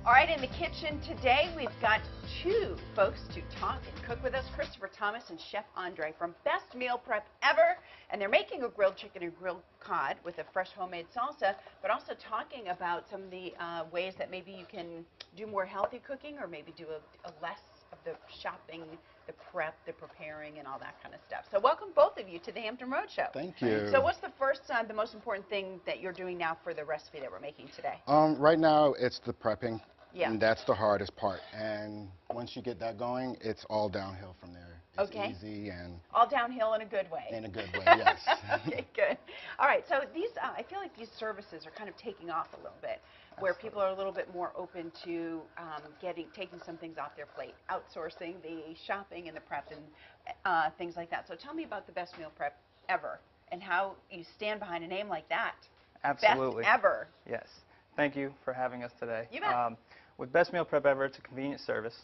All right, in the kitchen today, we've got two folks to talk and cook with us, Christopher Thomas and Chef Andre from Best Meal Prep Ever. And they're making a grilled chicken and grilled cod with a fresh homemade salsa, but also talking about some of the ways that maybe you can do more healthy cooking or maybe do a less of the shopping, the prep, the preparing, and all that kind of stuff. So welcome both of you to the Hampton Road Show. Thank you. So what's the first, the most important thing that you're doing now for the recipe that we're making today? Right now, it's the prepping. Yeah. And that's the hardest part. And once you get that going, it's all downhill from there. It's easy and... all downhill in a good way. In a good way, yes. Okay, good. All right, so these, I feel like these services are kind of taking off a little bit, where people are a little bit more open to taking some things off their plate, outsourcing the shopping and the prep and things like that. So tell me about the Best Meal Prep Ever and how you stand behind a name like that. Absolutely. Best Ever. Yes. Thank you for having us today. You bet. With Best Meal Prep Ever, it's a convenient service.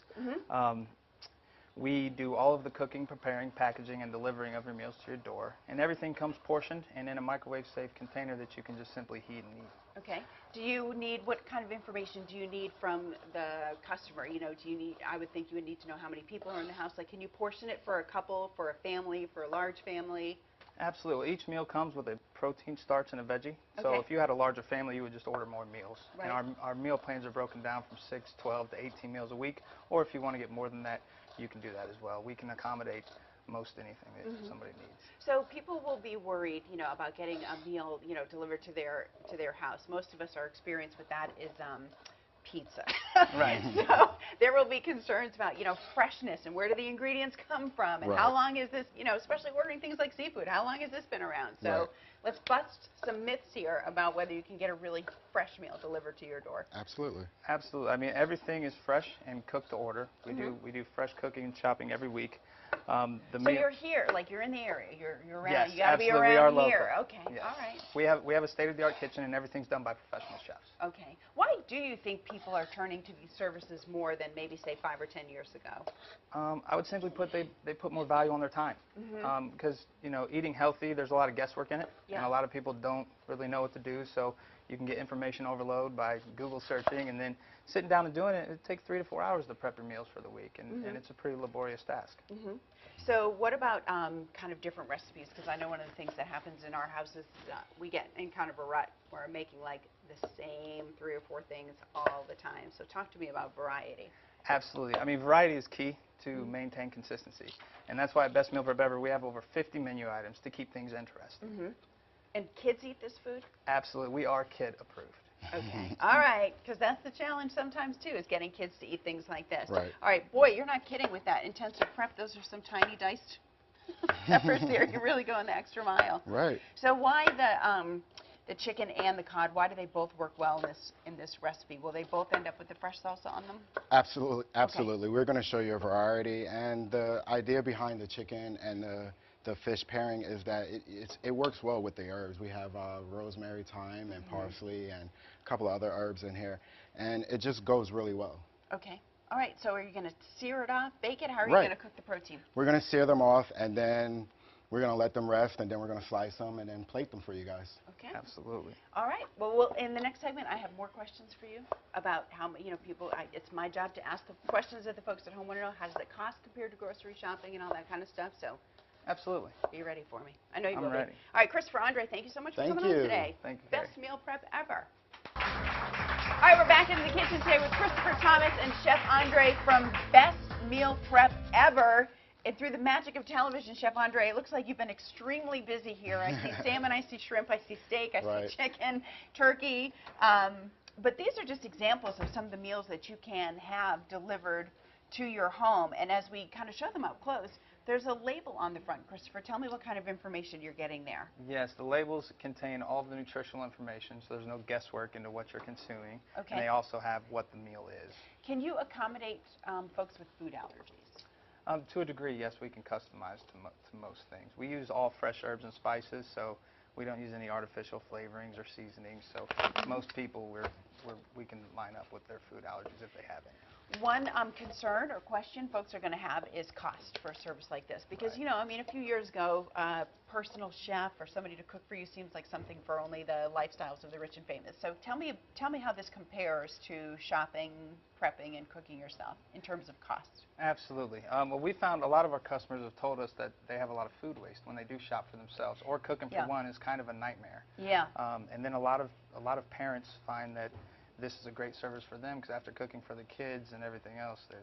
We do all of the cooking, preparing, packaging, and delivering of your meals to your door. And everything comes portioned and in a microwave-safe container that you can just simply heat and eat. Okay. Do you need, what kind of information do you need from the customer? You know, do you need, I would think you would need to know how many people are in the house. Like, can you portion it for a couple, for a family, for a large family? Absolutely. Each meal comes with a protein, starch, and a veggie. So if you had a larger family, you would just order more meals. Right. And our meal plans are broken down from 6, 12, to 18 meals a week. Or if you want to get more than that, you can do that as well. We can accommodate most anything that somebody needs. So people will be worried, you know, about getting a meal, you know, delivered to their house. Most of us, our experience with that is pizza. Right. So there will be concerns about, you know, freshness and where do the ingredients come from and how long is this, you know, especially ordering things like seafood, how long has this been around? So let's bust some myths here about whether you can get a really fresh meal delivered to your door. Absolutely. Absolutely. I mean, everything is fresh and cooked to order. We do fresh cooking and shopping every week. So you're here, like you're in the area, you're around. Yes, You got to be absolutely. We are around here. local. Okay, Yes. all right. We have a state-of-the-art kitchen, and everything's done by professional chefs. Okay. Why do you think people are turning to these services more than maybe say 5 or 10 years ago? I would simply put they put more value on their time because you know, eating healthy, there's a lot of guesswork in it, and a lot of people don't really know what to do. So you can get information overload by Google searching, and then sitting down and doing it. It takes 3 to 4 hours to prep your meals for the week, and it's a pretty laborious task. So what about kind of different recipes? Because I know one of the things that happens in our house is we get in kind of a rut where we're making like the same 3 or 4 things all the time. So talk to me about variety. Absolutely. I mean, variety is key to maintain consistency. And that's why at Best Meal Prep Ever, we have over 50 menu items to keep things interesting. And kids eat this food? Absolutely. We are kid approved. Okay. All right. Because that's the challenge sometimes, too, is getting kids to eat things like this. Right. All right. Boy, you're not kidding with that intensive prep. Those are some tiny diced peppers there. You're really going the extra mile. Right. So why the chicken and the cod, why do they both work well in this recipe? Will they both end up with the fresh salsa on them? Absolutely. Absolutely. We're going to show you a variety. And the idea behind the chicken and the fish pairing is that it works well with the herbs. We have rosemary, thyme, and parsley, and a couple of other herbs in here. And it just goes really well. Okay. All right. So are you going to sear it off, bake it? How are you going to cook the protein? We're going to sear them off, and then we're going to let them rest, and then we're going to slice them and then plate them for you guys. Okay. Absolutely. All right. Well, in the next segment, I have more questions for you about how, you know, people, it's my job to ask the questions that the folks at home want to know. How does it cost compared to grocery shopping and all that kind of stuff? So absolutely. Be ready for me. I know you will I'm ready. be. All right, Christopher, Andre, thank you so much for coming on today. Thank you, Carrie. Best Meal Prep Ever. All right, we're back in the kitchen today with Christopher Thomas and Chef Andre from Best Meal Prep Ever. And through the magic of television, Chef Andre, it looks like you've been extremely busy here. I see salmon, I see shrimp, I see steak, I see chicken, turkey. But these are just examples of some of the meals that you can have delivered to your home. And as we kind of show them up close, there's a label on the front. Christopher, tell me what kind of information you're getting there. Yes, the labels contain all of the nutritional information, so there's no guesswork into what you're consuming. Okay. And they also have what the meal is. Can you accommodate folks with food allergies? To a degree, yes, we can customize to most things. We use all fresh herbs and spices, so we don't use any artificial flavorings or seasonings. So most people, we're we can line up with their food allergies if they have any. One concern or question folks are going to have is cost for a service like this. Because, Right. you know, I mean, a few years ago, personal chef or somebody to cook for you seems like something for only the lifestyles of the rich and famous. So tell me how this compares to shopping, prepping, and cooking yourself in terms of cost. Absolutely. Well, we found a lot of our customers have told us that they have a lot of food waste when they do shop for themselves, or cooking for one is kind of a nightmare. Yeah. And then a lot of parents find that this is a great service for them because after cooking for the kids and everything else, they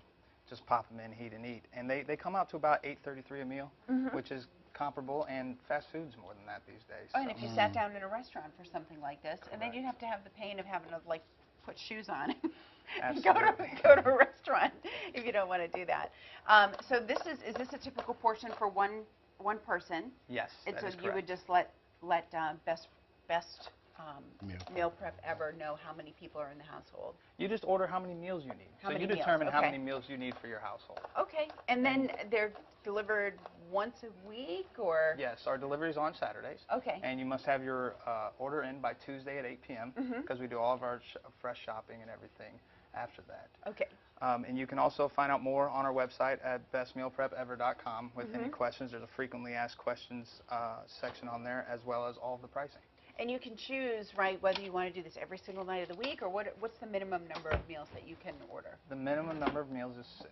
just pop them in, heat, and eat. And they come out to about $8.33 a meal, which is comparable, and fast food's more than that these days. Oh, and if you sat down in a restaurant for something like this, and then you'd have to have the pain of having to like put shoes on and go to a restaurant if you don't want to do that. So this is this a typical portion for one person? Yes, And that so is you correct. would just let best meal prep ever know how many people are in the household. You just order how many meals you need. How so many you meals, determine how okay. many meals you need for your household. Okay, and then they're delivered once a week, or? Yes, our delivery is on Saturdays. Okay. And you must have your order in by Tuesday at 8 p.m. because we do all of our fresh shopping and everything after that. Okay. And you can also find out more on our website at bestmealprepever.com with any questions. There's a frequently asked questions section on there, as well as all of the pricing. And you can choose, right, whether you want to do this every single night of the week, or what's the minimum number of meals that you can order? The minimum number of meals is 6.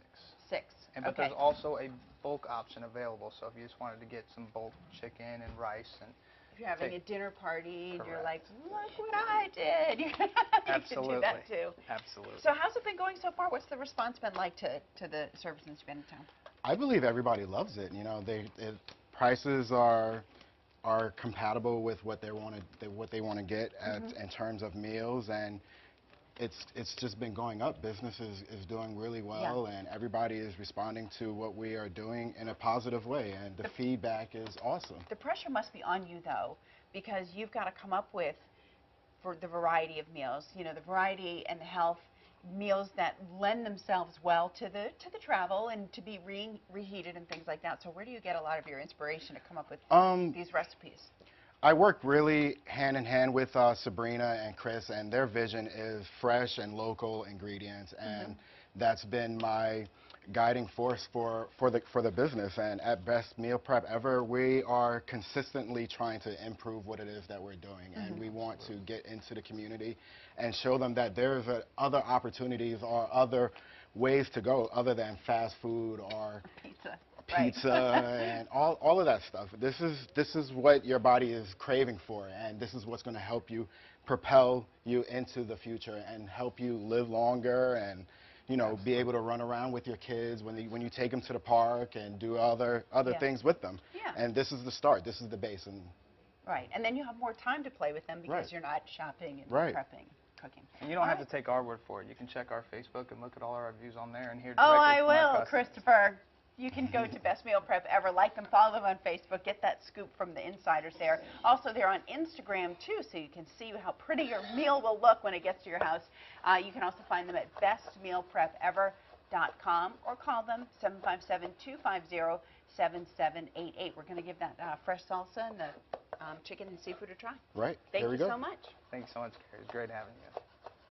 6. But Okay. there's also a bulk option available, so if you just wanted to get some bulk chicken and rice and If you're having a dinner party and you're like, Correct. look what I did, you Absolutely. can do that too. Absolutely. So how's it been going so far? What's the response been like to the service since you've been in town? I believe everybody loves it. You know, prices are compatible with what they want to get in terms of meals, and it's just been going up. Business is doing really well, and everybody is responding to what we are doing in a positive way, and the feedback is awesome. The pressure must be on you, though, because you've got to come up with, for the variety of meals, you know, the variety and the health meals that lend themselves well to the travel and to be reheated and things like that. So where do you get a lot of your inspiration to come up with these recipes? I work really hand in hand with Sabrina and Chris, and their vision is fresh and local ingredients, and that's been my guiding force for the business. And at Best Meal Prep Ever, we are consistently trying to improve what it is that we're doing, and we want to get into the community and show them that there's other opportunities or other ways to go other than fast food or pizza and all of that stuff. This is what your body is craving for, and this is what's going to help you propel you into the future and help you live longer and, you know, be able to run around with your kids when you take them to the park and do other things with them. Yeah. And this is the start. This is the base. And right, and then you have more time to play with them because you're not shopping and prepping, cooking. And you don't have to take our word for it. You can check our Facebook and look at all our reviews on there and hear Oh, directly I from our will, customers. Christopher. You can go to Best Meal Prep Ever, like them, follow them on Facebook, get that scoop from the insiders there. Also, they're on Instagram, too, so you can see how pretty your meal will look when it gets to your house. You can also find them at bestmealprepever.com or call them 757-250-7788. We're going to give that fresh salsa and the chicken and seafood a try. right, Thank there we you go. so much. Thanks so much, Carrie. It's great having you.